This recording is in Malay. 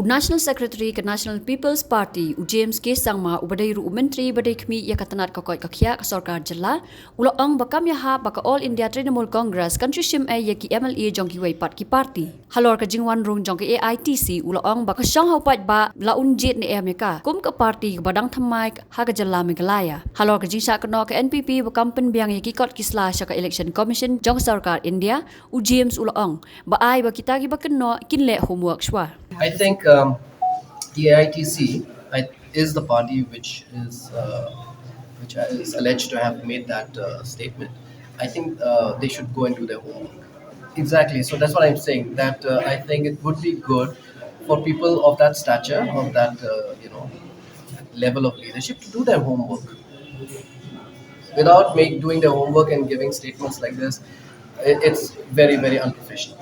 National Secretary ke National People's Party James K Sangma ubadai ru menteri badai kmi ya katanat kokoi kakhia ka sarkar jalla ulo ang bakam ïahap baka All India Trinamool Congress country shim ya ki MLA jong ki wei pat ki party halor ka jingwan rung jong ki AITC ulo ang baka syang haupat ba la unjit ni Amerika kum ka party ke badang thamai ha ka jalla Meghalaya halor ka jingsha kno ka NPP bakam penbiang ya ki kot kisla sya ka election commission jong sarkar India James ulo ang ba ai ba kita ki bakno kinle homework shwa. I think the AITC is the party which is alleged to have made that statement. I think they should go and do their homework. Exactly. So that's what I'm saying. That I think it would be good for people of that stature, of that level of leadership, to do their homework. Without doing their homework and giving statements like this, it's very, very unprofessional.